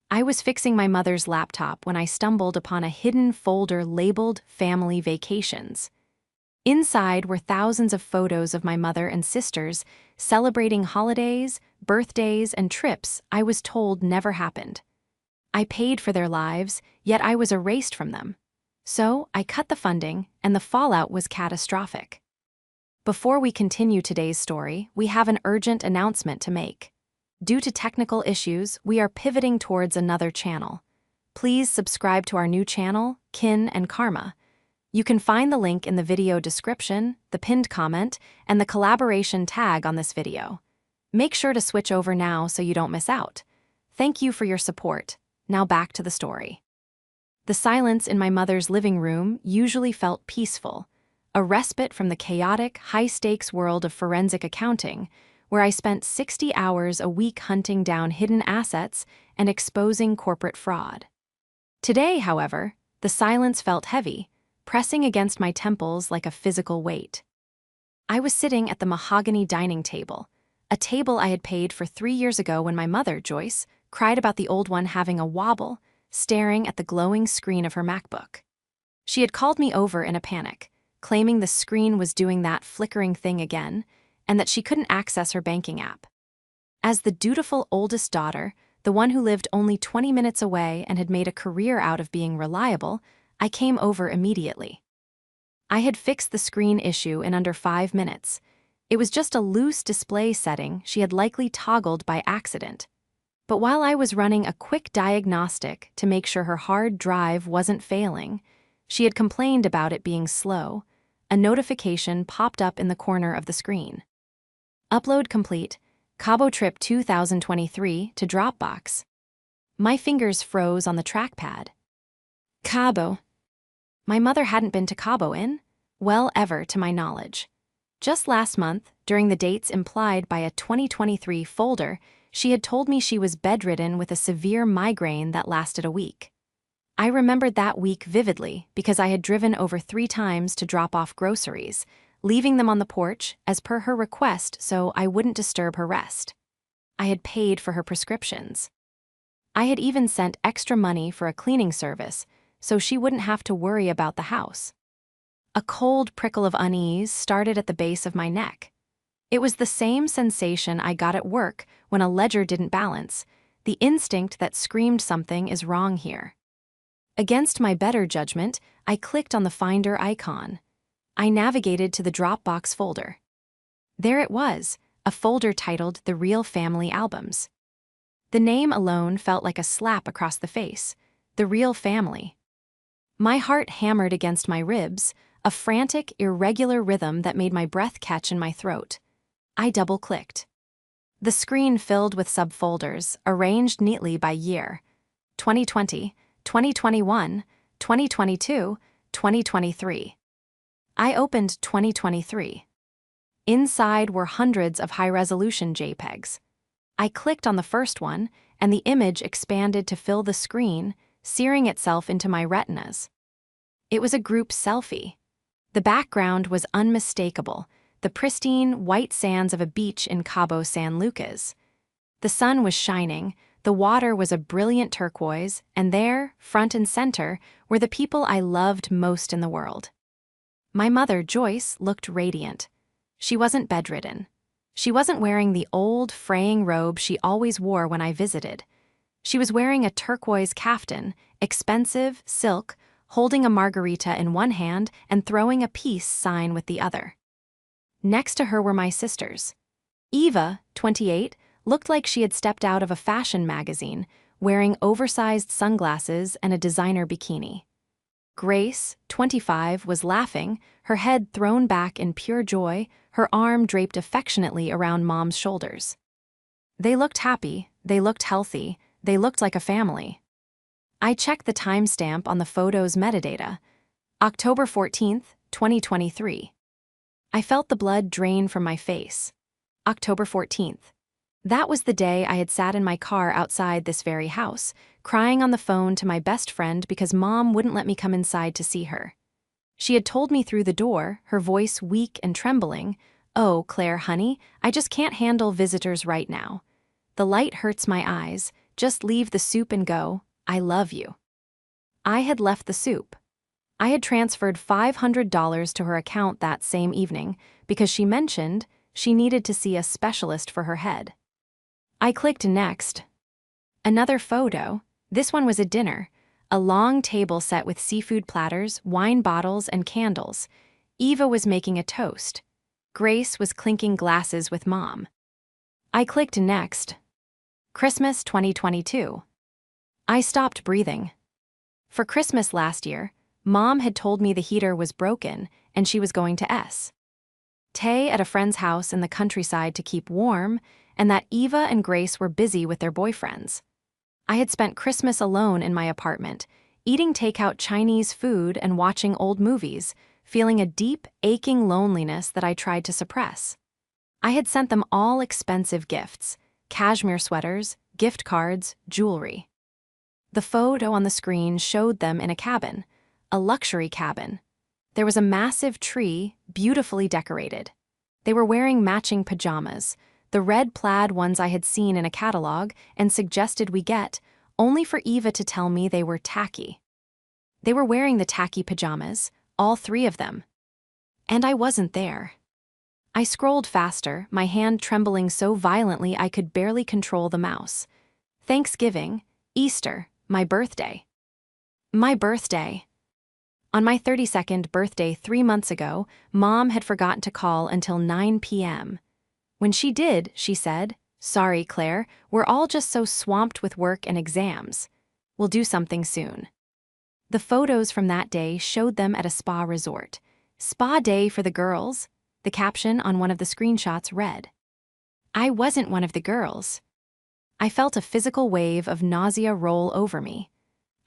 I was fixing my mother's laptop when I stumbled upon a hidden folder labeled Family Vacations. Inside were thousands of photos of my mother and sisters celebrating holidays, birthdays, and trips I was told never happened. I paid for their lives, yet I was erased from them. So I cut the funding, and the fallout was catastrophic. Before we continue today's story, we have an urgent announcement to make. Due to technical issues, we are pivoting towards another channel. Please subscribe to our new channel, Kin and Karma. You can find the link in the video description, the pinned comment, and the collaboration tag on this video. Make sure to switch over now so you don't miss out. Thank you for your support. Now back to the story. The silence in my mother's living room usually felt peaceful, a respite from the chaotic, high-stakes world of forensic accounting, where I spent 60 hours a week hunting down hidden assets and exposing corporate fraud. Today, however, the silence felt heavy, pressing against my temples like a physical weight. I was sitting at the mahogany dining table, a table I had paid for 3 years ago when my mother, Joyce, cried about the old one having a wobble, staring at the glowing screen of her MacBook. She had called me over in a panic, claiming the screen was doing that flickering thing again, and that she couldn't access her banking app. As the dutiful oldest daughter, the one who lived only 20 minutes away and had made a career out of being reliable, I came over immediately. I had fixed the screen issue in under 5 minutes. It was just a loose display setting she had likely toggled by accident. But while I was running a quick diagnostic to make sure her hard drive wasn't failing, she had complained about it being slow. A notification popped up in the corner of the screen. Upload complete, Cabo Trip 2023 to Dropbox. My fingers froze on the trackpad. Cabo. My mother hadn't been to Cabo ever to my knowledge. Just last month, during the dates implied by a 2023 folder, she had told me she was bedridden with a severe migraine that lasted a week. I remembered that week vividly because I had driven over 3 times to drop off groceries, leaving them on the porch as per her request so I wouldn't disturb her rest. I had paid for her prescriptions. I had even sent extra money for a cleaning service so she wouldn't have to worry about the house. A cold prickle of unease started at the base of my neck. It was the same sensation I got at work when a ledger didn't balance, the instinct that screamed something is wrong here. Against my better judgment, I clicked on the Finder icon. I navigated to the Dropbox folder. There it was, a folder titled The Real Family Albums. The name alone felt like a slap across the face. The Real Family. My heart hammered against my ribs, a frantic, irregular rhythm that made my breath catch in my throat. I double-clicked. The screen filled with subfolders, arranged neatly by year. 2020, 2021, 2022, 2023. I opened 2023. Inside were hundreds of high-resolution JPEGs. I clicked on the first one, and the image expanded to fill the screen, searing itself into my retinas. It was a group selfie. The background was unmistakable, the pristine white sands of a beach in Cabo San Lucas. The sun was shining, the water was a brilliant turquoise, and there, front and center, were the people I loved most in the world. My mother, Joyce, looked radiant. She wasn't bedridden. She wasn't wearing the old, fraying robe she always wore when I visited. She was wearing a turquoise kaftan, expensive, silk, holding a margarita in one hand and throwing a peace sign with the other. Next to her were my sisters. Eva, 28, looked like she had stepped out of a fashion magazine, wearing oversized sunglasses and a designer bikini. Grace, 25, was laughing, her head thrown back in pure joy, her arm draped affectionately around Mom's shoulders. They looked happy, they looked healthy, they looked like a family. I checked the timestamp on the photo's metadata. October 14th, 2023. I felt the blood drain from my face. October 14th. That was the day I had sat in my car outside this very house, crying on the phone to my best friend because Mom wouldn't let me come inside to see her. She had told me through the door, her voice weak and trembling, "Oh, Claire, honey, I just can't handle visitors right now. The light hurts my eyes, Just leave the soup and go. I love you." I had left the soup. I had transferred $500 to her account that same evening because she mentioned she needed to see a specialist for her head. I clicked next. Another photo. This one was a dinner. A long table set with seafood platters, wine bottles, and candles. Eva was making a toast. Grace was clinking glasses with Mom. I clicked next. Christmas 2022. I stopped breathing. For Christmas last year, Mom had told me the heater was broken and she was going to stay at a friend's house in the countryside to keep warm, and that Eva and Grace were busy with their boyfriends. I had spent Christmas alone in my apartment, eating takeout Chinese food and watching old movies, feeling a deep, aching loneliness that I tried to suppress. I had sent them all expensive gifts: cashmere sweaters, gift cards, jewelry. The photo on the screen showed them in a cabin, a luxury cabin. There was a massive tree, beautifully decorated. They were wearing matching pajamas, the red plaid ones I had seen in a catalog and suggested we get, only for Eva to tell me they were tacky. They were wearing the tacky pajamas, all three of them. And I wasn't there. I scrolled faster, my hand trembling so violently I could barely control the mouse. Thanksgiving, Easter, my birthday. My birthday. On my 32nd birthday 3 months ago, Mom had forgotten to call until 9 p.m. When she did, she said, "Sorry, Claire, we're all just so swamped with work and exams. We'll do something soon." The photos from that day showed them at a spa resort. "Spa day for the girls," the caption on one of the screenshots read. I wasn't one of the girls. I felt a physical wave of nausea roll over me.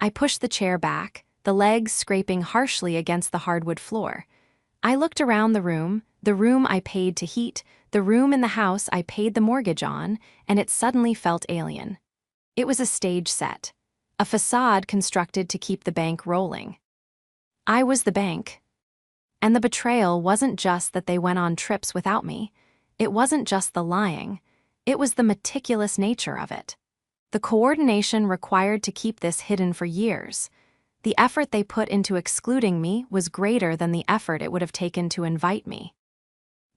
I pushed the chair back, the legs scraping harshly against the hardwood floor. I looked around the room I paid to heat, the room in the house I paid the mortgage on, and it suddenly felt alien. It was a stage set, a facade constructed to keep the bank rolling. I was the bank. And the betrayal wasn't just that they went on trips without me. It wasn't just the lying. It was the meticulous nature of it. The coordination required to keep this hidden for years. The effort they put into excluding me was greater than the effort it would have taken to invite me.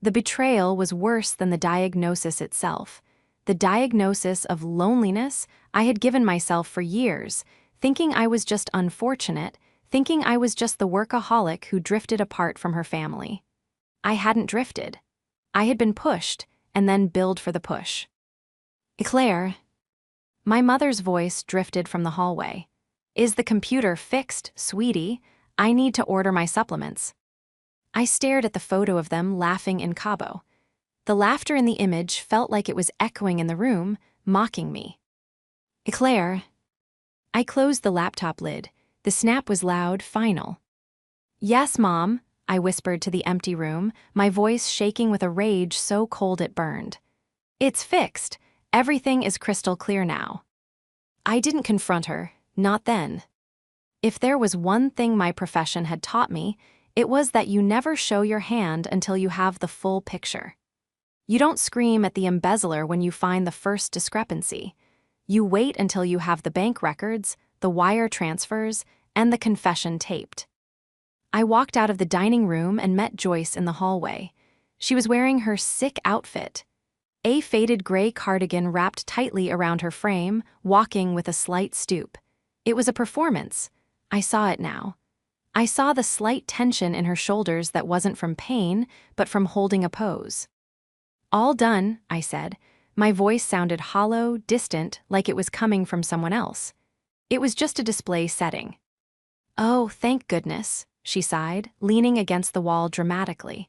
The betrayal was worse than the diagnosis itself. The diagnosis of loneliness I had given myself for years, thinking I was just unfortunate, thinking I was just the workaholic who drifted apart from her family. I hadn't drifted. I had been pushed, and then billed for the push. "Claire." My mother's voice drifted from the hallway. "Is the computer fixed, sweetie? I need to order my supplements." I stared at the photo of them laughing in Cabo. The laughter in the image felt like it was echoing in the room, mocking me. "Claire." I closed the laptop lid. The snap was loud, final. "Yes, Mom," I whispered to the empty room, my voice shaking with a rage so cold it burned. "It's fixed. Everything is crystal clear now." I didn't confront her, not then. If there was one thing my profession had taught me, it was that you never show your hand until you have the full picture. You don't scream at the embezzler when you find the first discrepancy. You wait until you have the bank records, the wire transfers, and the confession taped. I walked out of the dining room and met Joyce in the hallway. She was wearing her sick outfit, a faded gray cardigan wrapped tightly around her frame, walking with a slight stoop. It was a performance. I saw it now. I saw the slight tension in her shoulders that wasn't from pain, but from holding a pose. "All done," I said. My voice sounded hollow, distant, like it was coming from someone else. It was just a display setting. "Oh, thank goodness," she sighed, leaning against the wall dramatically.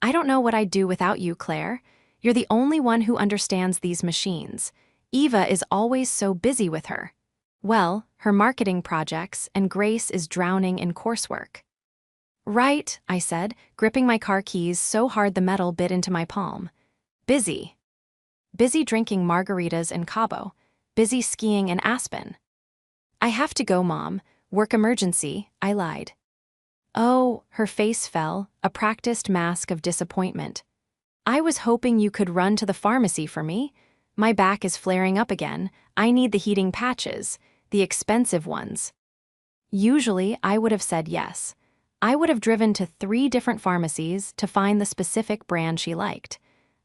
"I don't know what I'd do without you, Claire. You're the only one who understands these machines. Eva is always so busy with her her marketing projects, and Grace is drowning in coursework." "Right," I said, gripping my car keys so hard the metal bit into my palm. "Busy. Busy drinking margaritas in Cabo. Busy skiing in Aspen." "I have to go, Mom. Work emergency," I lied. "Oh," her face fell, a practiced mask of disappointment. "I was hoping you could run to the pharmacy for me. My back is flaring up again. I need the heating patches, the expensive ones. Usually, I would have said yes. I would have driven to 3 different pharmacies to find the specific brand she liked.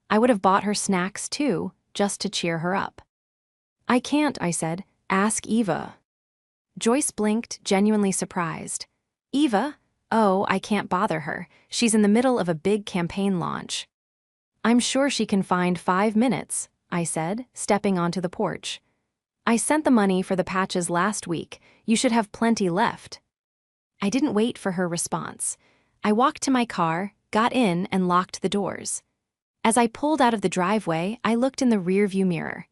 I would have bought her snacks too, just to cheer her up. I can't, I said. Ask Eva. Joyce blinked, genuinely surprised. Eva? Oh, I can't bother her. She's in the middle of a big campaign launch. I'm sure she can find 5 minutes, I said, stepping onto the porch. I sent the money for the patches last week. You should have plenty left. I didn't wait for her response. I walked to my car, got in, and locked the doors. As I pulled out of the driveway, I looked in the rearview mirror.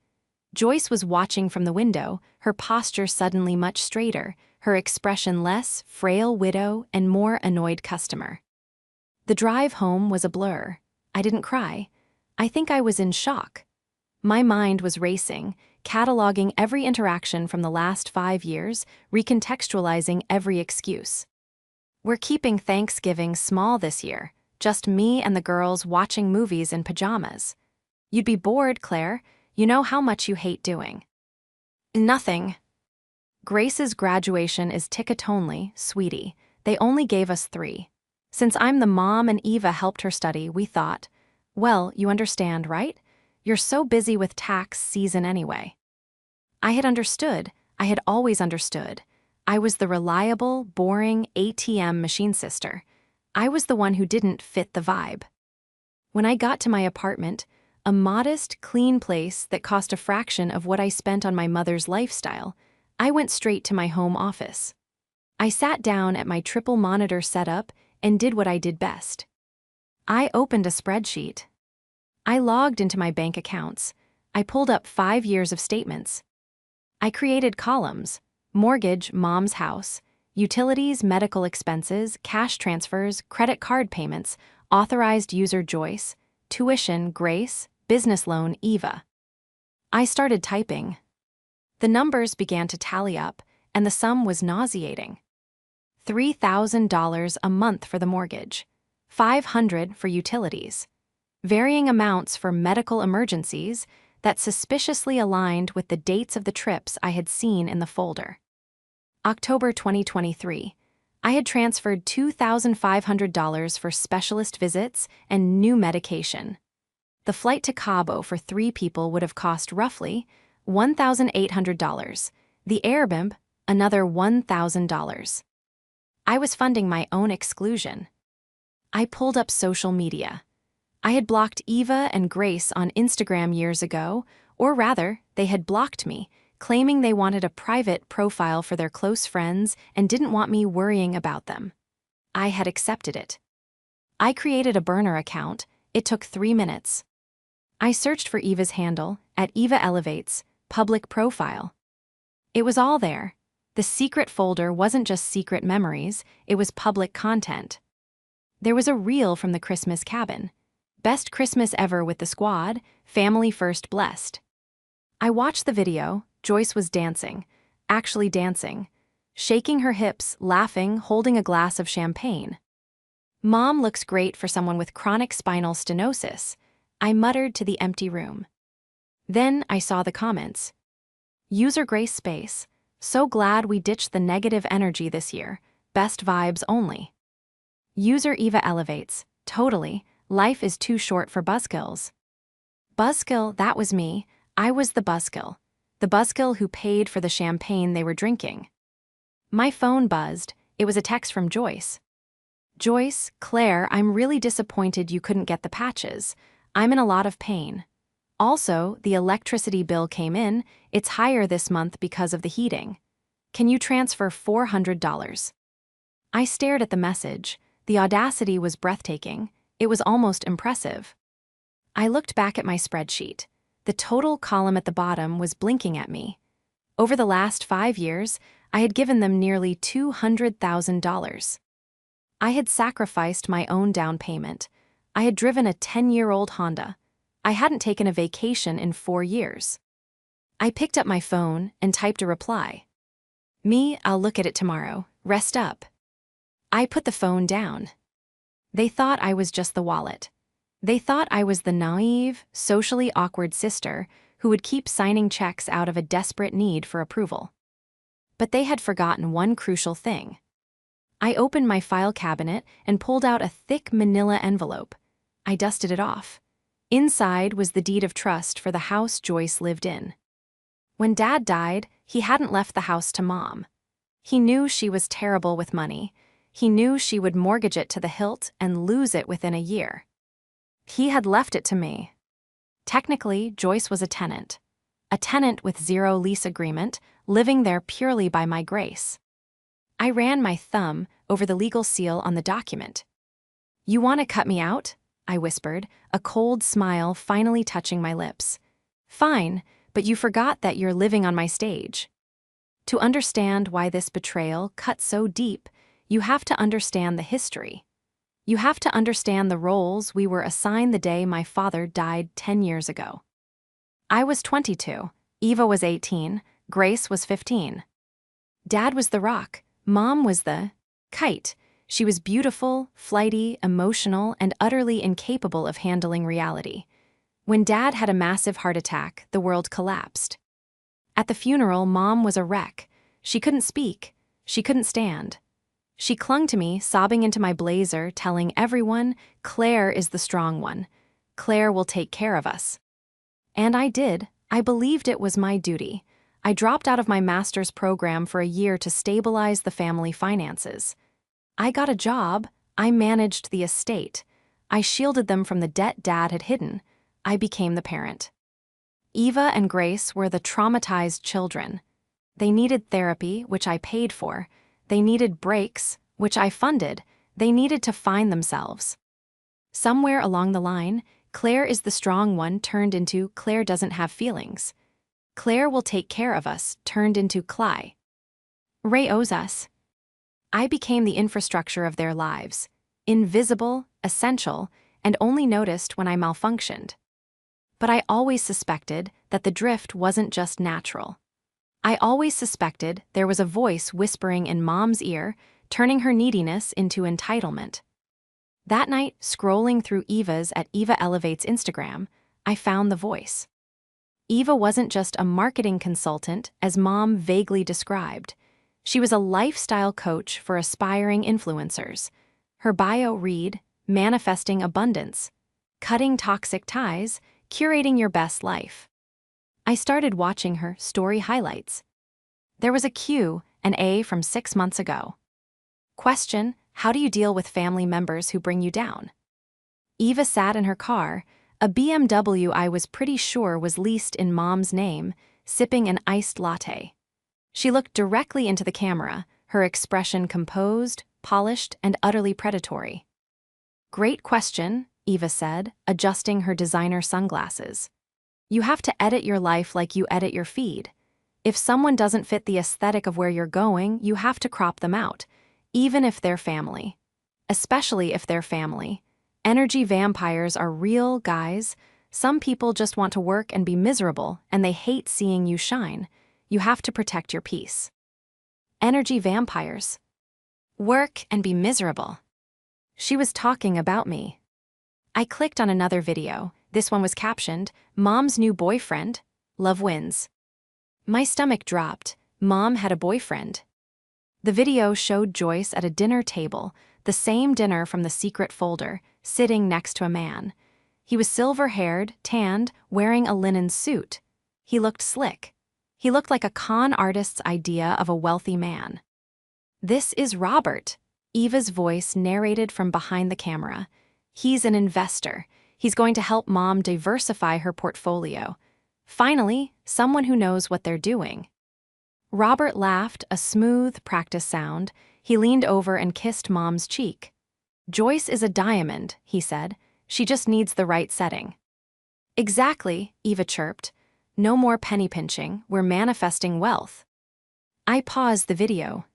Joyce was watching from the window, her posture suddenly much straighter, her expression less frail widow and more annoyed customer. The drive home was a blur. I didn't cry. I think I was in shock. My mind was racing, cataloging every interaction from the last 5 years, recontextualizing every excuse. We're keeping Thanksgiving small this year, just me and the girls watching movies in pajamas. You'd be bored, Claire. You know how much you hate doing. Nothing. Grace's graduation is ticket-only, sweetie. They only gave us 3. Since I'm the mom and Eva helped her study, we thought, well, you understand, right? You're so busy with tax season anyway. I had understood. I had always understood. I was the reliable, boring ATM machine sister. I was the one who didn't fit the vibe. When I got to my apartment, a modest, clean place that cost a fraction of what I spent on my mother's lifestyle, I went straight to my home office. I sat down at my triple monitor setup and did what I did best. I opened a spreadsheet. I logged into my bank accounts. I pulled up 5 years of statements. I created columns: mortgage, mom's house; utilities, medical expenses; cash transfers, credit card payments; authorized user Joyce; tuition, Grace; business loan, Eva. I started typing. The numbers began to tally up, and the sum was nauseating. $3,000 a month for the mortgage, $500 for utilities, varying amounts for medical emergencies that suspiciously aligned with the dates of the trips I had seen in the folder. October 2023. I had transferred $2,500 for specialist visits and new medication. The flight to Cabo for 3 people would have cost roughly $1,800. The Airbnb, another $1,000. I was funding my own exclusion. I pulled up social media. I had blocked Eva and Grace on Instagram years ago, or rather, they had blocked me, claiming they wanted a private profile for their close friends and didn't want me worrying about them. I had accepted it. I created a burner account. It took 3 minutes. I searched for Eva's handle at Eva Elevates, public profile. It was all there. The secret folder wasn't just secret memories, it was public content. There was a reel from the Christmas cabin. Best Christmas ever with the squad, family first blessed. I watched the video. Joyce was dancing, actually dancing, shaking her hips, laughing, holding a glass of champagne. Mom looks great for someone with chronic spinal stenosis, I muttered to the empty room. Then I saw the comments. User Grace Space, so glad we ditched the negative energy this year, best vibes only. User Eva Elevates, totally, life is too short for buzzkills. Buzzkill, that was me. I was the buzzkill who paid for the champagne they were drinking. My phone buzzed. It was a text from Joyce. Joyce, Claire, I'm really disappointed you couldn't get the patches. I'm in a lot of pain. Also, the electricity bill came in. It's higher this month because of the heating. Can you transfer $400? I stared at the message. The audacity was breathtaking. It was almost impressive. I looked back at my spreadsheet. The total column at the bottom was blinking at me. Over the last 5 years, I had given them nearly $200,000. I had sacrificed my own down payment. I had driven a 10-year-old Honda. I hadn't taken a vacation in 4 years. I picked up my phone and typed a reply. Me, I'll look at it tomorrow. Rest up. I put the phone down. They thought I was just the wallet. They thought I was the naive, socially awkward sister who would keep signing checks out of a desperate need for approval. But they had forgotten one crucial thing. I opened my file cabinet and pulled out a thick manila envelope. I dusted it off. Inside was the deed of trust for the house Joyce lived in. When Dad died, he hadn't left the house to Mom. He knew she was terrible with money. He knew she would mortgage it to the hilt and lose it within a year. He had left it to me. Technically, Joyce was a tenant with zero lease agreement, living there purely by my grace. I ran my thumb over the legal seal on the document. "You want to cut me out?" I whispered, a cold smile finally touching my lips. "Fine, but you forgot that you're living on my stage." To understand why this betrayal cut so deep, you have to understand the history. You have to understand the roles we were assigned the day my father died 10 years ago. I was 22, Eva was 18, Grace was 15. Dad was the rock, Mom was the kite. She was beautiful, flighty, emotional, and utterly incapable of handling reality. When Dad had a massive heart attack, the world collapsed. At the funeral, Mom was a wreck. She couldn't speak. She couldn't stand. She clung to me, sobbing into my blazer, telling everyone, "Claire is the strong one. Claire will take care of us." And I did. I believed it was my duty. I dropped out of my master's program for a year to stabilize the family finances. I got a job. I managed the estate. I shielded them from the debt Dad had hidden. I became the parent. Eva and Grace were the traumatized children. They needed therapy, which I paid for. They needed breaks, which I funded. They needed to find themselves. Somewhere along the line, Claire is the strong one turned into Claire doesn't have feelings. Claire will take care of us turned into Cly. Ray owes us. I became the infrastructure of their lives, invisible, essential, and only noticed when I malfunctioned. But I always suspected that the drift wasn't just natural. I always suspected there was a voice whispering in Mom's ear, turning her neediness into entitlement. That night, scrolling through Eva's at Eva Elevate's Instagram, I found the voice. Eva wasn't just a marketing consultant, as Mom vaguely described. She was a lifestyle coach for aspiring influencers. Her bio read, "Manifesting abundance, cutting toxic ties, curating your best life." I started watching her story highlights. There was a Q and A from 6 months ago. Question: how do you deal with family members who bring you down? Eva sat in her car, a BMW I was pretty sure was leased in Mom's name, sipping an iced latte. She looked directly into the camera, her expression composed, polished, and utterly predatory. "Great question," Eva said, adjusting her designer sunglasses. "You have to edit your life like you edit your feed. If someone doesn't fit the aesthetic of where you're going, you have to crop them out, even if they're family. Especially if they're family. Energy vampires are real, guys. Some people just want to work and be miserable, and they hate seeing you shine. You have to protect your peace." Energy vampires. Work and be miserable. She was talking about me. I clicked on another video. This one was captioned, "Mom's new boyfriend. Love wins." My stomach dropped. Mom had a boyfriend. The video showed Joyce at a dinner table, the same dinner from the secret folder, sitting next to a man. He was silver-haired, tanned, wearing a linen suit. He looked slick. He looked like a con artist's idea of a wealthy man. "This is Robert," Eva's voice narrated from behind the camera. "He's an investor. He's going to help Mom diversify her portfolio. Finally, someone who knows what they're doing." Robert laughed, a smooth, practice sound. He leaned over and kissed Mom's cheek. "Joyce is a diamond," he said. "She just needs the right setting." "Exactly," Eva chirped. "No more penny pinching, we're manifesting wealth." I paused the video.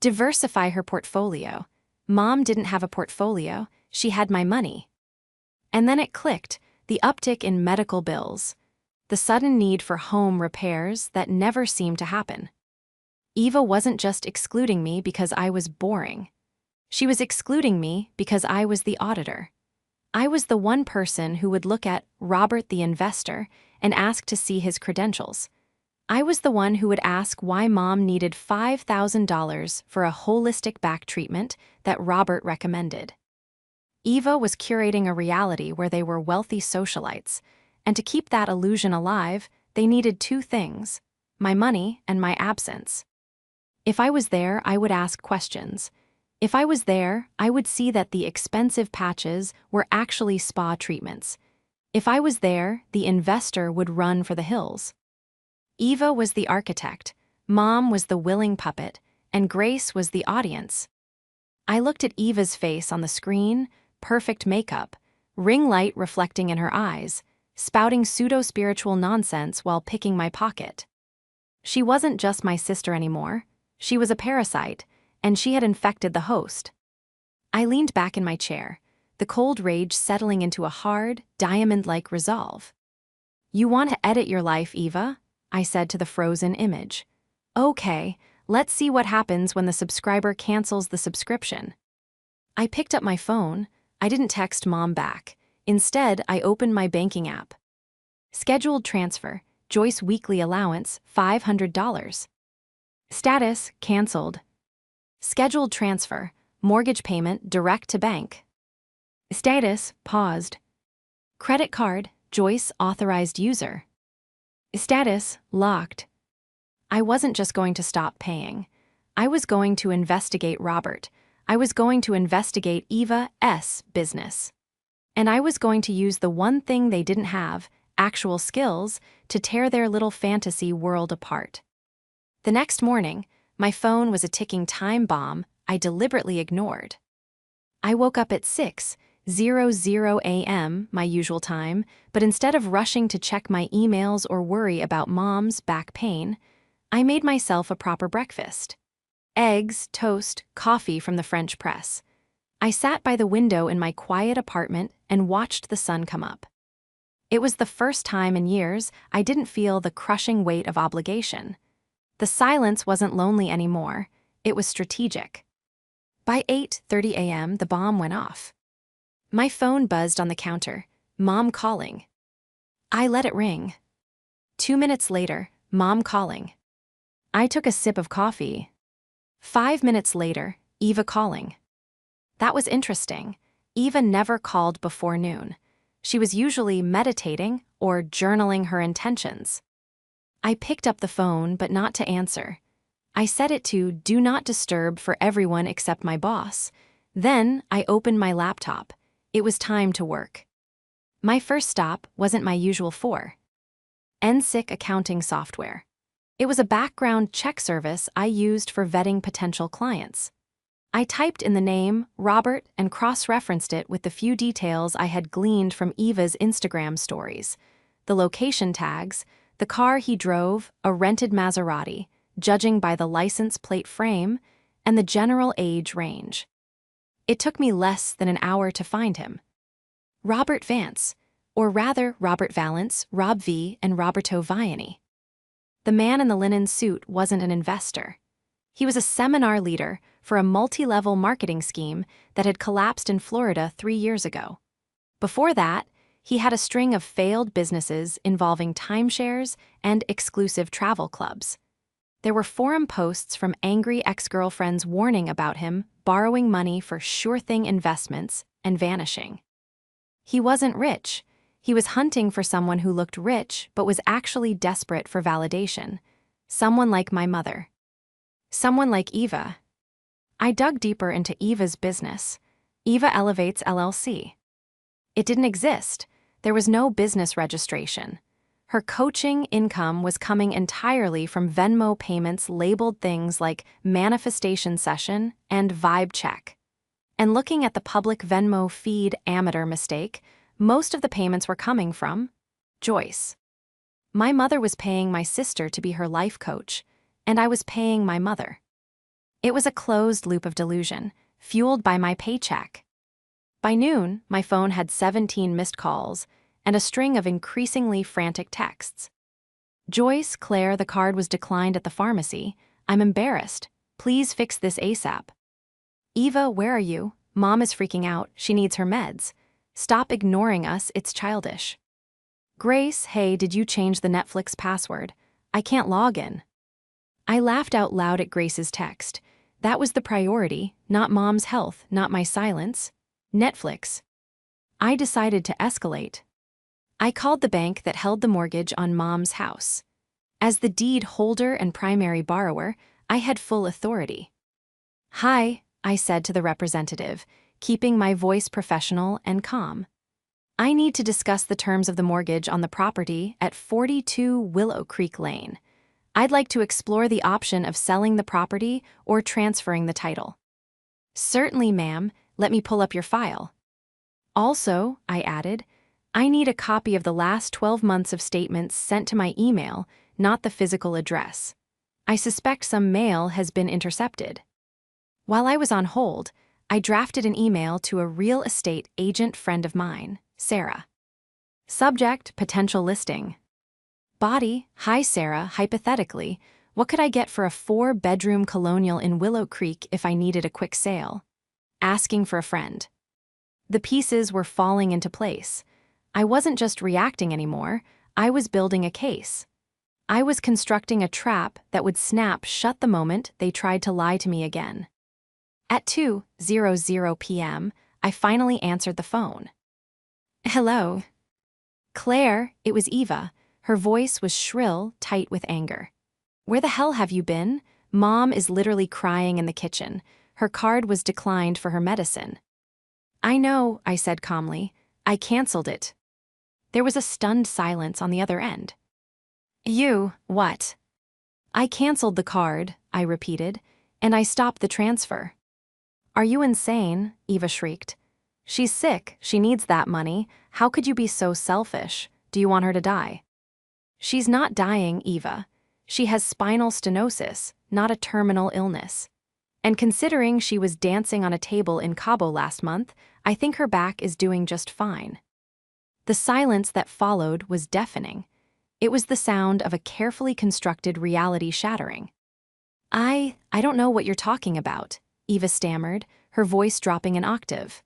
Diversify her portfolio. Mom didn't have a portfolio, she had my money. And then it clicked, the uptick in medical bills. The sudden need for home repairs that never seemed to happen. Eva wasn't just excluding me because I was boring. She was excluding me because I was the auditor. I was the one person who would look at Robert the investor and ask to see his credentials. I was the one who would ask why Mom needed $5,000 for a holistic back treatment that Robert recommended. Eva was curating a reality where they were wealthy socialites, and to keep that illusion alive, they needed two things: my money and my absence. If I was there, I would ask questions. If I was there, I would see that the expensive patches were actually spa treatments. If I was there, the investor would run for the hills. Eva was the architect, Mom was the willing puppet, and Grace was the audience. I looked at Eva's face on the screen, perfect makeup, ring light reflecting in her eyes, spouting pseudo-spiritual nonsense while picking my pocket. She wasn't just my sister anymore. She was a parasite, and she had infected the host. I leaned back in my chair, the cold rage settling into a hard, diamond-like resolve. "You want to edit your life, Eva?" I said to the frozen image. "Okay, let's see what happens when the subscriber cancels the subscription." I picked up my phone. I didn't text Mom back. Instead, I opened my banking app. Scheduled transfer, Joyce weekly allowance, $500. Status, canceled. Scheduled transfer, mortgage payment direct to bank. Status, paused. Credit card, Joyce authorized user. Status, locked. I wasn't just going to stop paying. I was going to investigate Robert. I was going to investigate Eva's business. And I was going to use the one thing they didn't have, actual skills, to tear their little fantasy world apart. The next morning, my phone was a ticking time bomb I deliberately ignored. I woke up at 6:00 a.m., my usual time, but instead of rushing to check my emails or worry about Mom's back pain, I made myself a proper breakfast. Eggs, toast, coffee from the French press. I sat by the window in my quiet apartment and watched the sun come up. It was the first time in years I didn't feel the crushing weight of obligation. The silence wasn't lonely anymore, it was strategic. By 8:30 a.m., the bomb went off. My phone buzzed on the counter, Mom calling. I let it ring. 2 minutes later, Mom calling. I took a sip of coffee. 5 minutes later, Eva calling. That was interesting. Eva never called before noon. She was usually meditating or journaling her intentions. I picked up the phone, but not to answer. I set it to do not disturb for everyone except my boss. Then I opened my laptop. It was time to work. My first stop wasn't my usual NSIC accounting software. It was a background check service I used for vetting potential clients. I typed in the name, Robert, and cross-referenced it with the few details I had gleaned from Eva's Instagram stories. The location tags, the car he drove, a rented Maserati, judging by the license plate frame, and the general age range. It took me less than an hour to find him. Robert Vance, or rather Robert Valance, Rob V, and Roberto Vianney. The man in the linen suit wasn't an investor. He was a seminar leader for a multi-level marketing scheme that had collapsed in Florida 3 years ago. Before that, he had a string of failed businesses involving timeshares and exclusive travel clubs. There were forum posts from angry ex-girlfriends warning about him borrowing money for sure-thing investments and vanishing. He wasn't rich. He was hunting for someone who looked rich but was actually desperate for validation. Someone like my mother. Someone like Eva. I dug deeper into Eva's business. Eva Elevates LLC. It didn't exist. There was no business registration. Her coaching income was coming entirely from Venmo payments labeled things like manifestation session and vibe check. And looking at the public Venmo feed amateur mistake, most of the payments were coming from Joyce. My mother was paying my sister to be her life coach, and I was paying my mother. It was a closed loop of delusion, fueled by my paycheck. By noon, my phone had 17 missed calls and a string of increasingly frantic texts. Joyce, Claire, the card was declined at the pharmacy. I'm embarrassed. Please fix this ASAP. Eva, where are you? Mom is freaking out. She needs her meds. Stop ignoring us, it's childish. Grace, hey, did you change the Netflix password? I can't log in. I laughed out loud at Grace's text. That was the priority, not Mom's health, not my silence. Netflix. I decided to escalate. I called the bank that held the mortgage on Mom's house. As the deed holder and primary borrower, I had full authority. Hi, I said to the representative, keeping my voice professional and calm. I need to discuss the terms of the mortgage on the property at 42 Willow Creek Lane. I'd like to explore the option of selling the property or transferring the title. Certainly, ma'am. Let me pull up your file. Also, I added, I need a copy of the last 12 months of statements sent to my email, not the physical address. I suspect some mail has been intercepted. While I was on hold, I drafted an email to a real estate agent friend of mine, Sarah. Subject, potential listing. Body, hi Sarah, hypothetically, what could I get for a 4-bedroom colonial in Willow Creek if I needed a quick sale? Asking for a friend. The pieces were falling into place. I wasn't just reacting anymore, I was building a case. I was constructing a trap that would snap shut the moment they tried to lie to me again. At 2:00 p.m., I finally answered the phone. Hello. Claire, it was Eva. Her voice was shrill, tight with anger. Where the hell have you been? Mom is literally crying in the kitchen. Her card was declined for her medicine. I know, I said calmly. I canceled it. There was a stunned silence on the other end. You, what? I canceled the card, I repeated, and I stopped the transfer. Are you insane? Eva shrieked. She's sick, she needs that money. How could you be so selfish? Do you want her to die? She's not dying, Eva. She has spinal stenosis, not a terminal illness. And considering she was dancing on a table in Cabo last month, I think her back is doing just fine. The silence that followed was deafening. It was the sound of a carefully constructed reality shattering. I don't know what you're talking about, Eva stammered, her voice dropping an octave.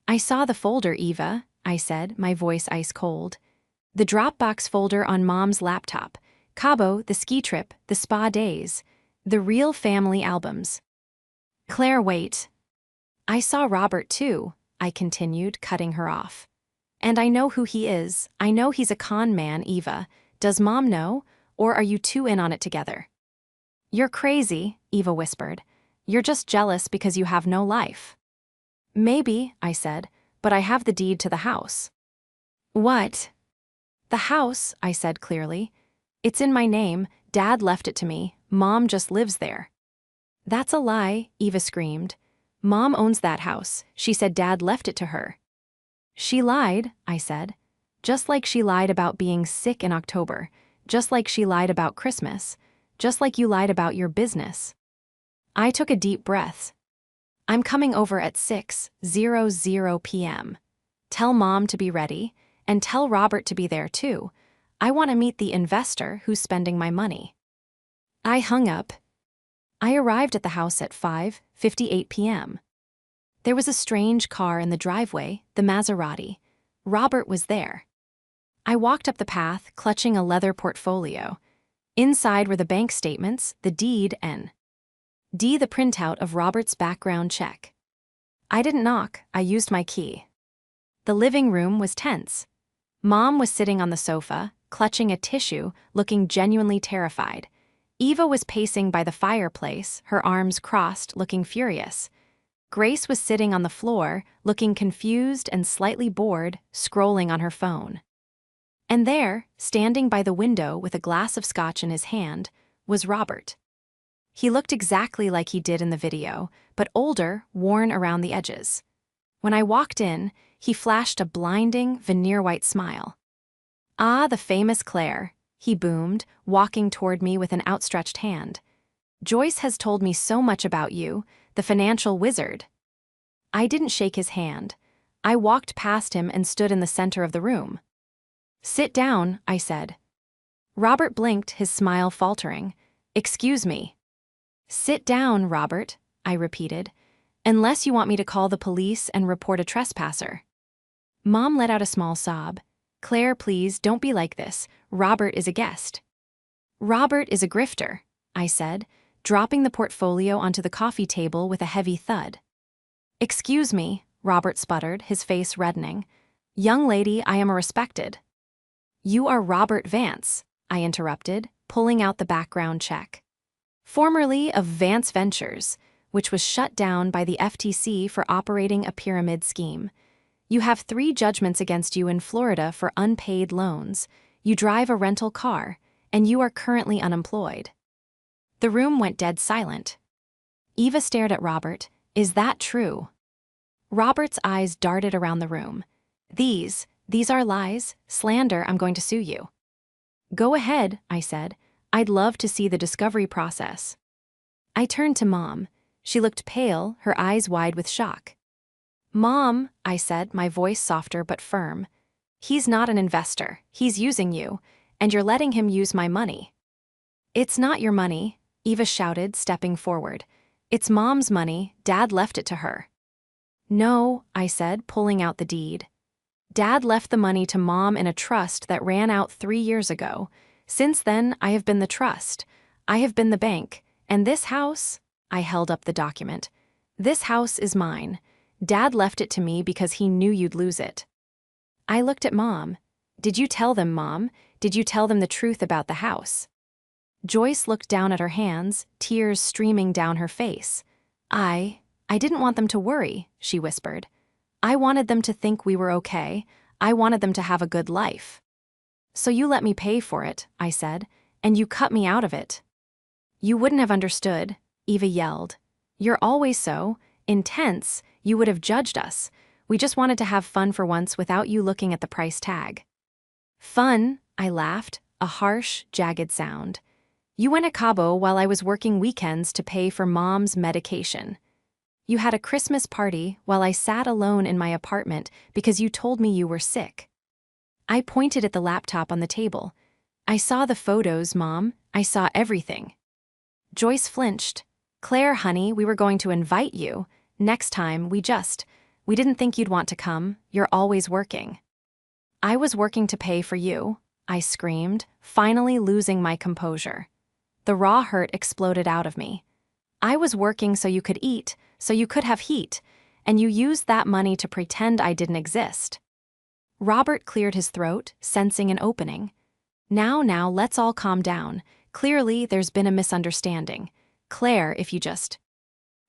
I saw the folder, Eva, I said, my voice ice cold. The Dropbox folder on Mom's laptop. Cabo, the ski trip, the spa days. The real family albums. Claire, wait. I saw Robert too, I continued, cutting her off. And I know who he is. I know he's a con man, Eva. Does Mom know, or are you two in on it together? You're crazy, Eva whispered. You're just jealous because you have no life. Maybe, I said, but I have the deed to the house. What? The house, I said clearly. It's in my name, Dad left it to me, Mom just lives there. That's a lie, Eva screamed. Mom owns that house, she said Dad left it to her. She lied, I said. Just like she lied about being sick in October, just like she lied about Christmas, just like you lied about your business. I took a deep breath. I'm coming over at 6:00 p.m. Tell Mom to be ready, and tell Robert to be there too. I want to meet the investor who's spending my money. I hung up. I arrived at the house at 5:58 p.m. There was a strange car in the driveway, the Maserati. Robert was there. I walked up the path, clutching a leather portfolio. Inside were the bank statements, the deed, and the printout of Robert's background check. I didn't knock, I used my key. The living room was tense. Mom was sitting on the sofa, clutching a tissue, looking genuinely terrified. Eva was pacing by the fireplace, her arms crossed, looking furious. Grace was sitting on the floor, looking confused and slightly bored, scrolling on her phone. And there, standing by the window with a glass of scotch in his hand, was Robert. He looked exactly like he did in the video, but older, worn around the edges. When I walked in, he flashed a blinding, veneer-white smile. Ah, the famous Claire, he boomed, walking toward me with an outstretched hand. Joyce has told me so much about you, the financial wizard. I didn't shake his hand. I walked past him and stood in the center of the room. Sit down, I said. Robert blinked, his smile faltering. Excuse me. Sit down, Robert, I repeated, unless you want me to call the police and report a trespasser. Mom let out a small sob. Claire, please, don't be like this. Robert is a guest. Robert is a grifter, I said, dropping the portfolio onto the coffee table with a heavy thud. Excuse me, Robert sputtered, his face reddening. Young lady, I am a respected. You are Robert Vance, I interrupted, pulling out the background check. Formerly of Vance Ventures, which was shut down by the FTC for operating a pyramid scheme. You have 3 judgments against you in Florida for unpaid loans. You drive a rental car, and you are currently unemployed. The room went dead silent. Eva stared at Robert. Is that true? Robert's eyes darted around the room. These are lies, slander, I'm going to sue you. Go ahead, I said. I'd love to see the discovery process. I turned to Mom. She looked pale, her eyes wide with shock. Mom, I said, my voice softer but firm. He's not an investor. He's using you, and you're letting him use my money. It's not your money, Eva shouted, stepping forward. It's Mom's money. Dad left it to her. No, I said, pulling out the deed. Dad left the money to Mom in a trust that ran out 3 years ago. Since then, I have been the trust. I have been the bank. And this house, I held up the document. This house is mine. Dad left it to me because he knew you'd lose it. I looked at Mom. Did you tell them, Mom? Did you tell them the truth about the house? Joyce looked down at her hands, tears streaming down her face. I didn't want them to worry, she whispered. I wanted them to think we were okay. I wanted them to have a good life. So you let me pay for it, I said, and you cut me out of it. You wouldn't have understood, Eva yelled. You're always so intense, you would have judged us. We just wanted to have fun for once without you looking at the price tag. Fun, I laughed, a harsh, jagged sound. You went to Cabo while I was working weekends to pay for Mom's medication. You had a Christmas party while I sat alone in my apartment because you told me you were sick. I pointed at the laptop on the table. I saw the photos, Mom. I saw everything. Joyce flinched. Claire, honey, we were going to invite you. Next time, we didn't think you'd want to come. You're always working. I was working to pay for you, I screamed, finally losing my composure. The raw hurt exploded out of me. I was working so you could eat, so you could have heat, and you used that money to pretend I didn't exist. Robert cleared his throat, sensing an opening. Now, let's all calm down. Clearly, there's been a misunderstanding. Claire, if you just...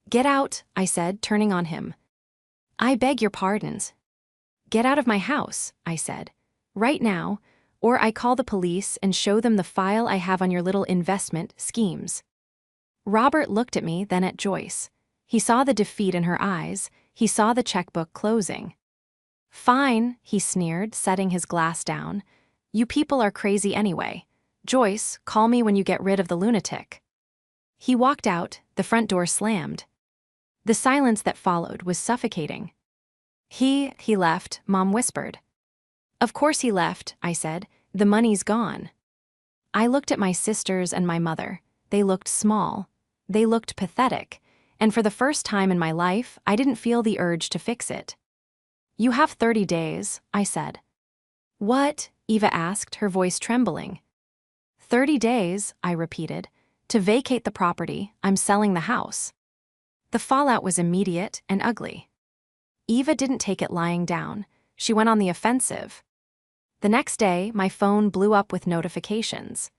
Get out, I said, turning on him. I beg your pardons. Get out of my house, I said. Right now, or I call the police and show them the file I have on your little investment schemes. Robert looked at me, then at Joyce. He saw the defeat in her eyes. He saw the checkbook closing. Fine, he sneered, setting his glass down. You people are crazy anyway. Joyce, call me when you get rid of the lunatic. He walked out, the front door slammed. The silence that followed was suffocating. He left, Mom whispered. Of course he left, I said. The money's gone. I looked at my sisters and my mother. They looked small. They looked pathetic. And for the first time in my life, I didn't feel the urge to fix it. You have 30 days, I said. What? Eva asked, her voice trembling. 30 days, I repeated. To vacate the property, I'm selling the house. The fallout was immediate and ugly. Eva didn't take it lying down. She went on the offensive. The next day, my phone blew up with notifications.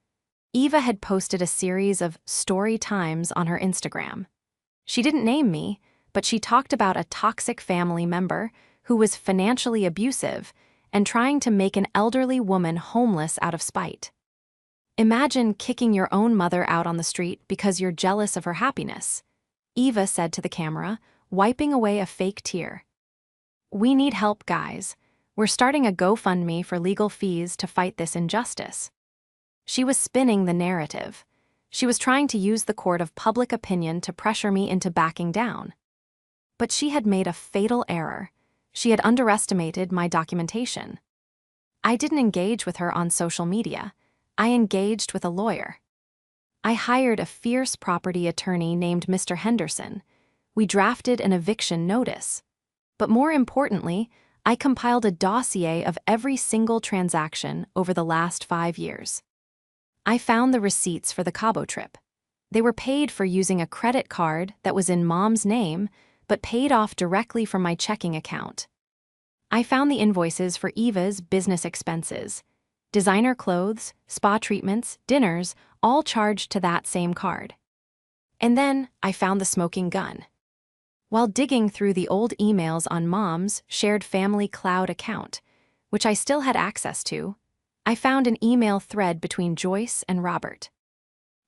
Eva had posted a series of story times on her Instagram. She didn't name me, but she talked about a toxic family member who was financially abusive and trying to make an elderly woman homeless out of spite. Imagine kicking your own mother out on the street because you're jealous of her happiness, Eva said to the camera, wiping away a fake tear. We need help, guys. We're starting a GoFundMe for legal fees to fight this injustice. She was spinning the narrative. She was trying to use the court of public opinion to pressure me into backing down. But she had made a fatal error. She had underestimated my documentation. I didn't engage with her on social media. I engaged with a lawyer. I hired a fierce property attorney named Mr. Henderson. We drafted an eviction notice. But more importantly, I compiled a dossier of every single transaction over the last 5 years. I found the receipts for the Cabo trip. They were paid for using a credit card that was in Mom's name, but paid off directly from my checking account. I found the invoices for Eva's business expenses. Designer clothes, spa treatments, dinners, all charged to that same card. And then I found the smoking gun. While digging through the old emails on Mom's shared family cloud account, which I still had access to, I found an email thread between Joyce and Robert.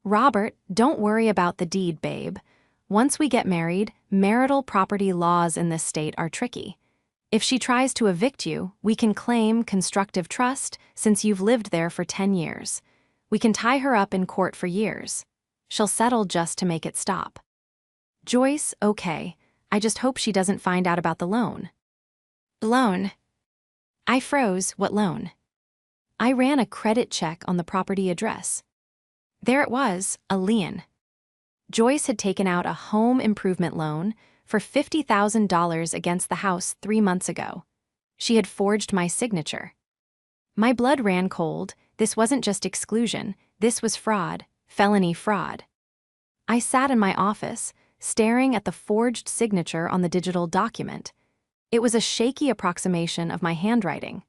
"Robert, don't worry about the deed, babe. Once we get married, marital property laws in this state are tricky. If she tries to evict you, we can claim constructive trust since you've lived there for 10 years. We can tie her up in court for years. She'll settle just to make it stop. Joyce, okay. I just hope she doesn't find out about the loan." Loan? I froze. What loan? I ran a credit check on the property address. There it was, a lien. Joyce had taken out a home improvement loan for $50,000 against the house 3 months ago. She had forged my signature. My blood ran cold. This wasn't just exclusion, this was fraud, felony fraud. I sat in my office, staring at the forged signature on the digital document. It was a shaky approximation of my handwriting.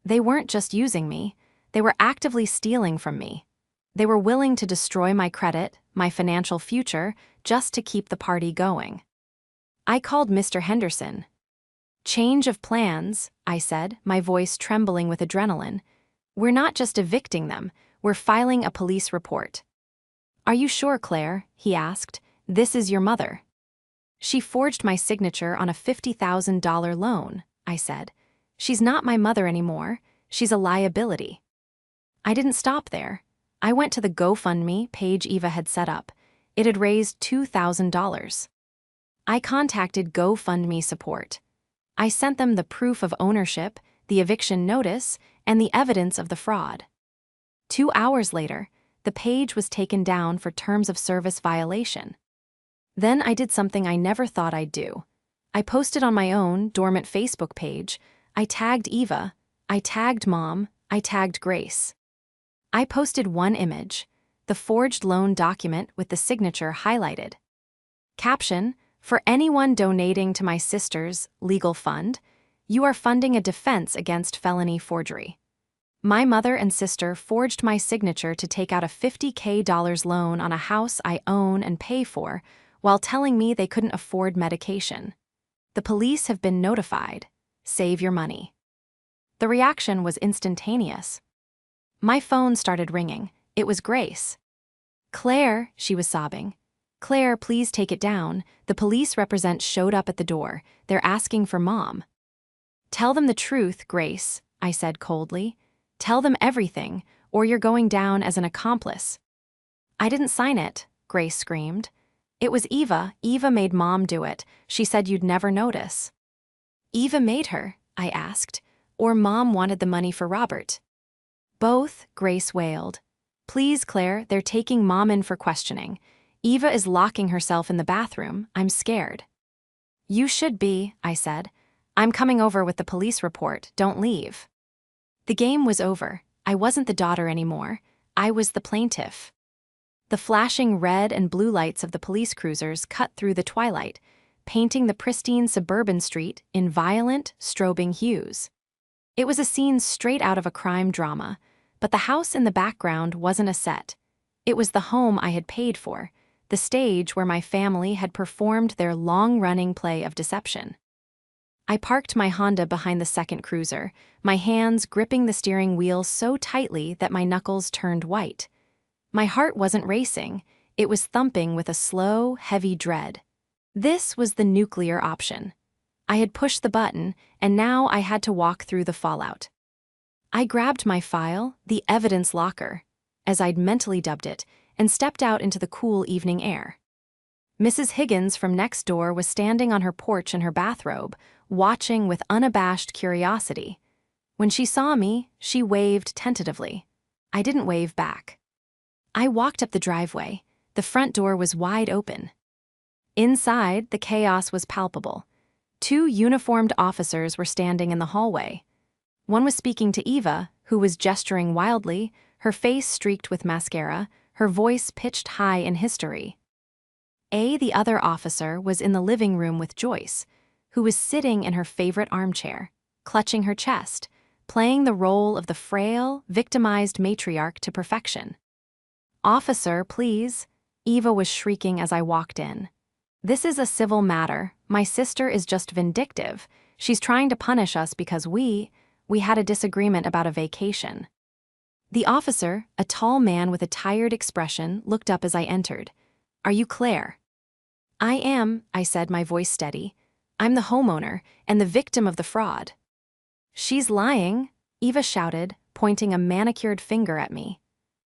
They weren't just using me, they were actively stealing from me. They were willing to destroy my credit, my financial future, just to keep the party going. I called Mr. Henderson. "Change of plans," I said, my voice trembling with adrenaline. "We're not just evicting them, we're filing a police report." "Are you sure, Claire?" he asked. "This is your mother." "She forged my signature on a $50,000 loan," I said. "She's not my mother anymore, she's a liability." I didn't stop there. I went to the GoFundMe page Eva had set up. It had raised $2,000. I contacted GoFundMe support. I sent them the proof of ownership, the eviction notice, and the evidence of the fraud. 2 hours later, the page was taken down for terms of service violation. Then I did something I never thought I'd do. I posted on my own dormant Facebook page. I tagged Eva, I tagged Mom, I tagged Grace. I posted one image, the forged loan document with the signature highlighted. Caption: "For anyone donating to my sister's legal fund, you are funding a defense against felony forgery. My mother and sister forged my signature to take out a $50,000 loan on a house I own and pay for, while telling me they couldn't afford medication. The police have been notified. Save your money." The reaction was instantaneous. My phone started ringing. It was Grace. "Claire," she was sobbing. "Claire, please take it down. The police represent showed up at the door. They're asking for Mom." "Tell them the truth, Grace," I said coldly. "Tell them everything, or you're going down as an accomplice." "I didn't sign it," Grace screamed. "It was Eva. Eva made Mom do it. She said you'd never notice." "Eva made her?" I asked. "Or Mom wanted the money for Robert?" "Both," Grace wailed. "Please, Claire, they're taking Mom in for questioning. Eva is locking herself in the bathroom. I'm scared." "You should be," I said. "I'm coming over with the police report. Don't leave." The game was over. I wasn't the daughter anymore. I was the plaintiff. The flashing red and blue lights of the police cruisers cut through the twilight, painting the pristine suburban street in violent, strobing hues. It was a scene straight out of a crime drama, but the house in the background wasn't a set. It was the home I had paid for, the stage where my family had performed their long-running play of deception. I parked my Honda behind the second cruiser, my hands gripping the steering wheel so tightly that my knuckles turned white. My heart wasn't racing, it was thumping with a slow, heavy dread. This was the nuclear option. I had pushed the button, and now I had to walk through the fallout. I grabbed my file, the evidence locker, as I'd mentally dubbed it, and stepped out into the cool evening air. Mrs. Higgins from next door was standing on her porch in her bathrobe, watching with unabashed curiosity. When she saw me, she waved tentatively. I didn't wave back. I walked up the driveway. The front door was wide open. Inside, the chaos was palpable. Two uniformed officers were standing in the hallway. One was speaking to Eva, who was gesturing wildly, her face streaked with mascara, her voice pitched high in history. The other officer was in the living room with Joyce, who was sitting in her favorite armchair, clutching her chest, playing the role of the frail, victimized matriarch to perfection. "Officer, please," Eva was shrieking as I walked in. "This is a civil matter. My sister is just vindictive. She's trying to punish us because we had a disagreement about a vacation." The officer, a tall man with a tired expression, looked up as I entered. "Are you Claire?" "I am," I said, my voice steady. "I'm the homeowner and the victim of the fraud." "She's lying," Eva shouted, pointing a manicured finger at me.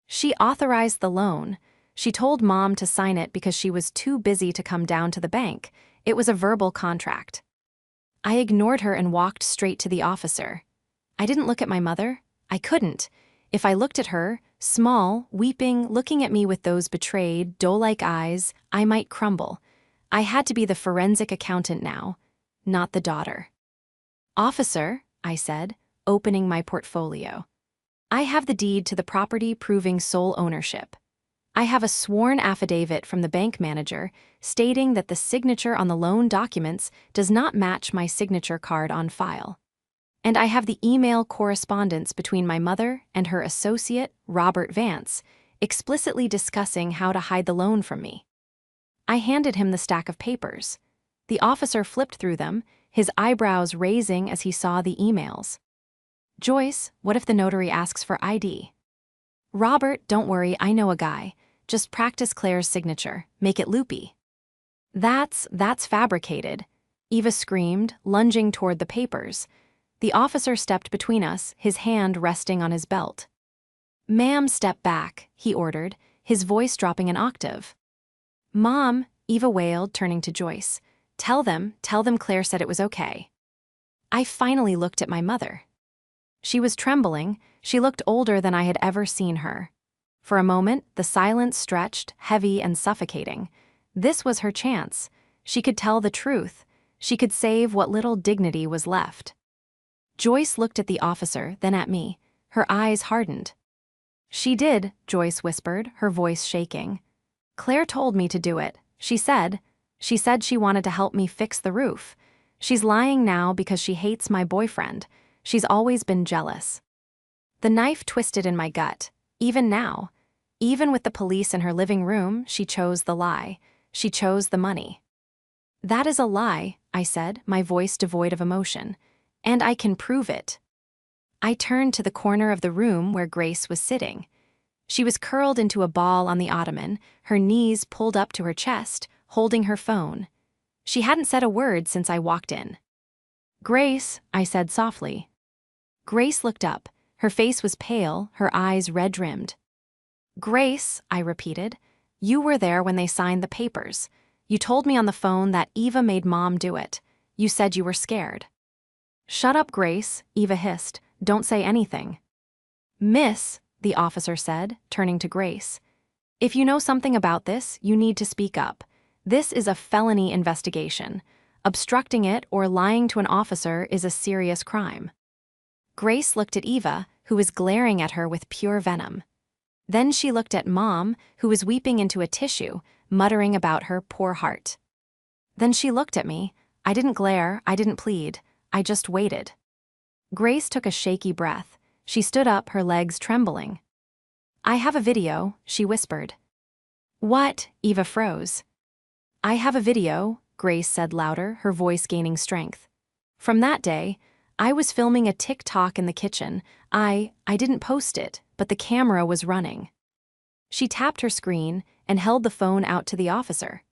"She authorized the loan. She told Mom to sign it because she was too busy to come down to the bank. It was a verbal contract." I ignored her and walked straight to the officer. I didn't look at my mother. I couldn't. If I looked at her, small, weeping, looking at me with those betrayed, doe-like eyes, I might crumble. I had to be the forensic accountant now, not the daughter. "Officer," I said, opening my portfolio. "I have the deed to the property proving sole ownership. I have a sworn affidavit from the bank manager stating that the signature on the loan documents does not match my signature card on file. And I have the email correspondence between my mother and her associate, Robert Vance, explicitly discussing how to hide the loan from me." I handed him the stack of papers. The officer flipped through them, his eyebrows raising as he saw the emails. "Joyce, what if the notary asks for ID?" "Robert, don't worry, I know a guy. Just practice Claire's signature, make it loopy." That's fabricated," Eva screamed, lunging toward the papers. The officer stepped between us, his hand resting on his belt. "Ma'am, step back," he ordered, his voice dropping an octave. "Mom," Eva wailed, turning to Joyce. Tell them Claire said it was okay." I finally looked at my mother. She was trembling. She looked older than I had ever seen her. For a moment, the silence stretched, heavy and suffocating. This was her chance. She could tell the truth. She could save what little dignity was left. Joyce looked at the officer, then at me. Her eyes hardened. "She did," Joyce whispered, her voice shaking. "Claire told me to do it. She said she wanted to help me fix the roof. She's lying now because she hates my boyfriend. She's always been jealous." The knife twisted in my gut. Even now. Even with the police in her living room, she chose the lie. She chose the money. "That is a lie," I said, my voice devoid of emotion. "And I can prove it." I turned to the corner of the room where Grace was sitting. She was curled into a ball on the ottoman, her knees pulled up to her chest, holding her phone. She hadn't said a word since I walked in. "Grace," I said softly. Grace looked up. Her face was pale, her eyes red-rimmed. "Grace," I repeated, "you were there when they signed the papers. You told me on the phone that Eva made Mom do it. You said you were scared." "Shut up, Grace," Eva hissed. "Don't say anything." "Miss," the officer said, turning to Grace, "if you know something about this, you need to speak up. This is a felony investigation. Obstructing it or lying to an officer is a serious crime." Grace looked at Eva, who was glaring at her with pure venom. Then she looked at Mom, who was weeping into a tissue, muttering about her poor heart. Then she looked at me. I didn't glare, I didn't plead. I just waited. Grace took a shaky breath. She stood up, her legs trembling. "I have a video," she whispered. "What?" Eva froze. "I have a video," Grace said louder, her voice gaining strength. "From that day, I was filming a TikTok in the kitchen. I didn't post it, but the camera was running." She tapped her screen and held the phone out to the officer.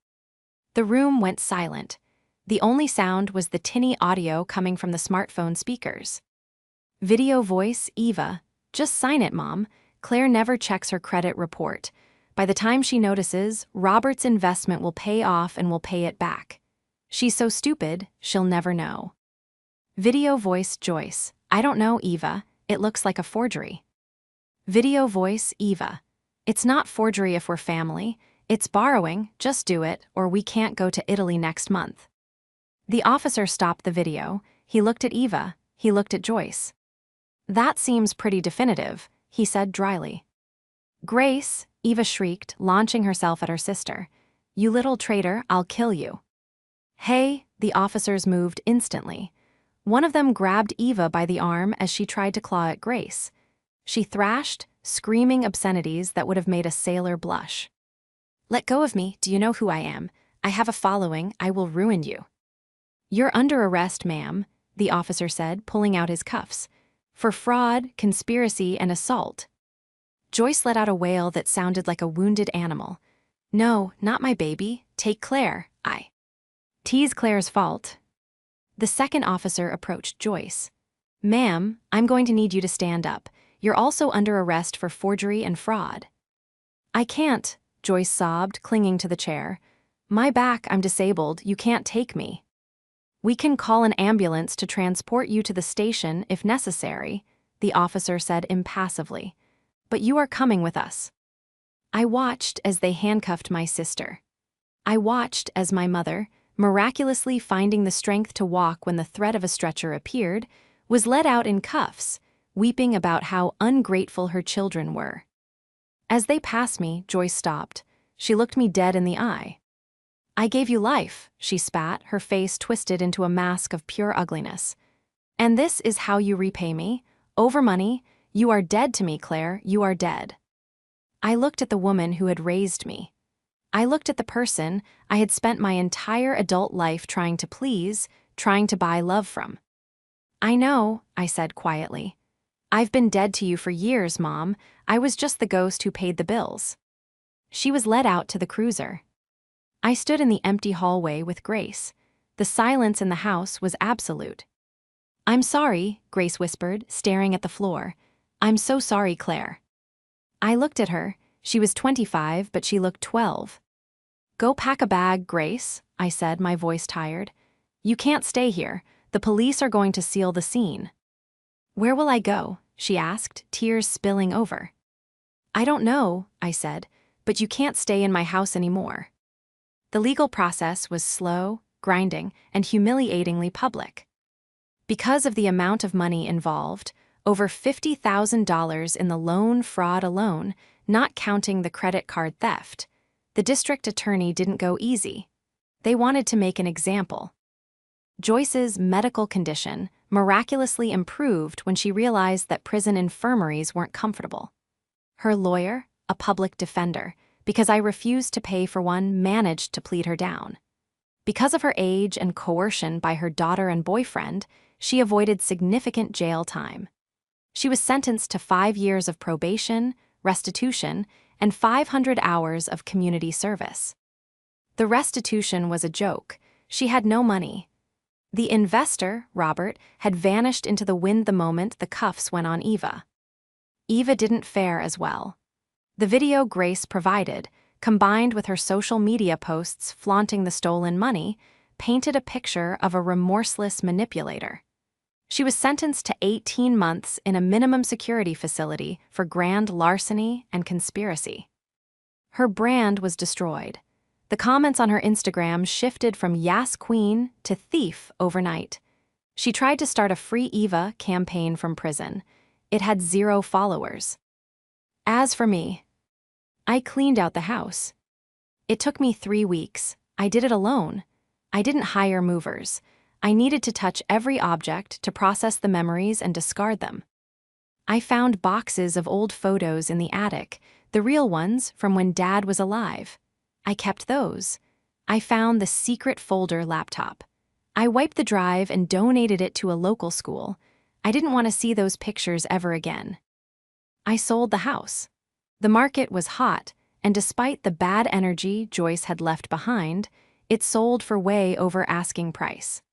The room went silent. The only sound was the tinny audio coming from the smartphone speakers. "Video voice, Eva. Just sign it, Mom. Claire never checks her credit report. By the time she notices, Robert's investment will pay off and will pay it back. She's so stupid, she'll never know." Video voice, Joyce. "I don't know, Eva. It looks like a forgery." Video voice, Eva. "It's not forgery if we're family. It's borrowing. Just do it, or we can't go to Italy next month." The officer stopped the video. He looked at Eva. He looked at Joyce. "That seems pretty definitive," he said dryly. "Grace," Eva shrieked, launching herself at her sister. "You little traitor, I'll kill you." "Hey," the officers moved instantly. One of them grabbed Eva by the arm as she tried to claw at Grace. She thrashed, screaming obscenities that would have made a sailor blush. "Let go of me, do you know who I am? I have a following, I will ruin you." "You're under arrest, ma'am," the officer said, pulling out his cuffs. "For fraud, conspiracy, and assault." Joyce let out a wail that sounded like a wounded animal. "No, not my baby. Take Claire, T's Claire's fault." The second officer approached Joyce. "Ma'am, I'm going to need you to stand up. You're also under arrest for forgery and fraud." "I can't," Joyce sobbed, clinging to the chair. "My back, I'm disabled, you can't take me." "We can call an ambulance to transport you to the station if necessary," the officer said impassively. "But you are coming with us." I watched as they handcuffed my sister. I watched as my mother, miraculously finding the strength to walk when the threat of a stretcher appeared, was led out in cuffs, weeping about how ungrateful her children were. As they passed me, Joyce stopped. She looked me dead in the eye. "I gave you life," she spat, her face twisted into a mask of pure ugliness. "And this is how you repay me? Over money? You are dead to me, Claire, you are dead." I looked at the woman who had raised me. I looked at the person I had spent my entire adult life trying to please, trying to buy love from. "I know," I said quietly. "I've been dead to you for years, Mom. I was just the ghost who paid the bills." She was led out to the cruiser. I stood in the empty hallway with Grace. The silence in the house was absolute. "I'm sorry," Grace whispered, staring at the floor. "I'm so sorry, Claire." I looked at her. She was 25, but she looked 12. "Go pack a bag, Grace," I said, my voice tired. "You can't stay here. The police are going to seal the scene." "Where will I go?" she asked, tears spilling over. "I don't know," I said, "but you can't stay in my house anymore." The legal process was slow, grinding, and humiliatingly public. Because of the amount of money involved, over $50,000 in the loan fraud alone, not counting the credit card theft, the district attorney didn't go easy. They wanted to make an example. Joyce's medical condition miraculously improved when she realized that prison infirmaries weren't comfortable. Her lawyer, a public defender, because I refused to pay for one, managed to plead her down. Because of her age and coercion by her daughter and boyfriend, she avoided significant jail time. She was sentenced to 5 years of probation, restitution, and 500 hours of community service. The restitution was a joke. She had no money. The investor, Robert, had vanished into the wind the moment the cuffs went on Eva. Eva didn't fare as well. The video Grace provided, combined with her social media posts flaunting the stolen money, painted a picture of a remorseless manipulator. She was sentenced to 18 months in a minimum security facility for grand larceny and conspiracy. Her brand was destroyed. The comments on her Instagram shifted from "Yas Queen" to "thief" overnight. She tried to start a Free Eva campaign from prison. It had 0 followers. As for me, I cleaned out the house. It took me 3 weeks. I did it alone. I didn't hire movers. I needed to touch every object to process the memories and discard them. I found boxes of old photos in the attic, the real ones from when Dad was alive. I kept those. I found the secret folder laptop. I wiped the drive and donated it to a local school. I didn't want to see those pictures ever again. I sold the house. The market was hot, and despite the bad energy Joyce had left behind, it sold for way over asking price.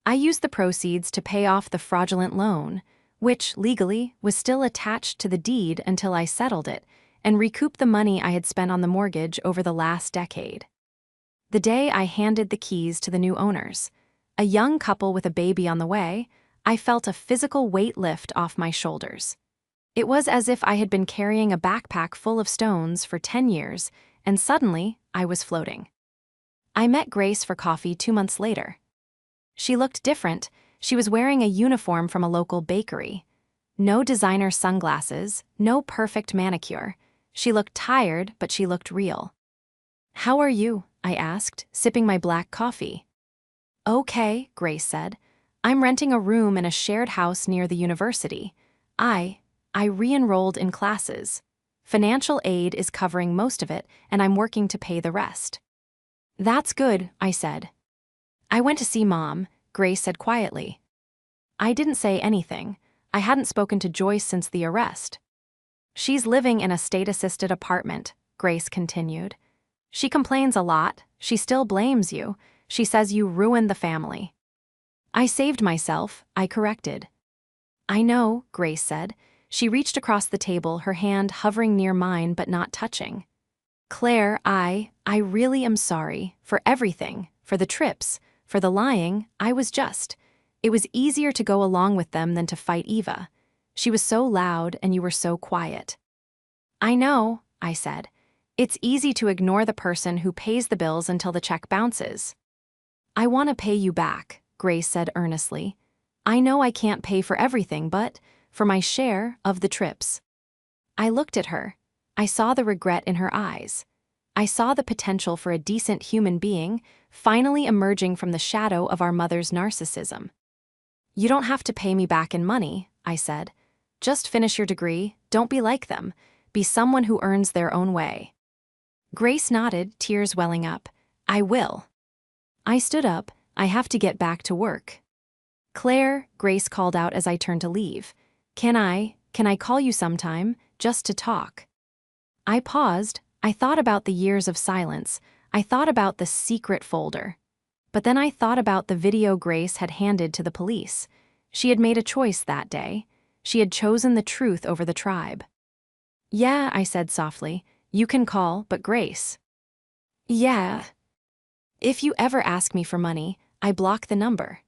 I used the proceeds to pay off the fraudulent loan, which, legally, was still attached to the deed until I settled it, and recouped the money I had spent on the mortgage over the last decade. The day I handed the keys to the new owners, a young couple with a baby on the way, I felt a physical weight lift off my shoulders. It was as if I had been carrying a backpack full of stones for 10 years, and suddenly I was floating. I met Grace for coffee 2 months later. She looked different. She was wearing a uniform from a local bakery. No designer sunglasses, no perfect manicure. She looked tired, but she looked real. "How are you?" I asked, sipping my black coffee. "Okay," Grace said. "I'm renting a room in a shared house near the university. I re-enrolled in classes. Financial aid is covering most of it, and I'm working to pay the rest." "That's good," I said. "I went to see Mom," Grace said quietly. I didn't say anything. I hadn't spoken to Joyce since the arrest. "She's living in a state-assisted apartment," Grace continued. "She complains a lot. She still blames you. She says you ruined the family." "I saved myself," I corrected. "I know," Grace said. She reached across the table, her hand hovering near mine but not touching. "Claire, I really am sorry. For everything. For the trips. For the lying. It was easier to go along with them than to fight Eva. She was so loud and you were so quiet." "I know," I said. "It's easy to ignore the person who pays the bills until the check bounces." "I want to pay you back," Grace said earnestly. "I know I can't pay for everything, but for my share of the trips." I looked at her. I saw the regret in her eyes. I saw the potential for a decent human being finally emerging from the shadow of our mother's narcissism. "You don't have to pay me back in money," I said. "Just finish your degree, don't be like them. Be someone who earns their own way." Grace nodded, tears welling up. "I will." I stood up. "I have to get back to work." "Claire," Grace called out as I turned to leave. Can I call you sometime, just to talk?" I paused. I thought about the years of silence. I thought about the secret folder. But then I thought about the video Grace had handed to the police. She had made a choice that day. She had chosen the truth over the tribe. "Yeah," I said softly. "You can call, but Grace." "Yeah. If you ever ask me for money, I block the number."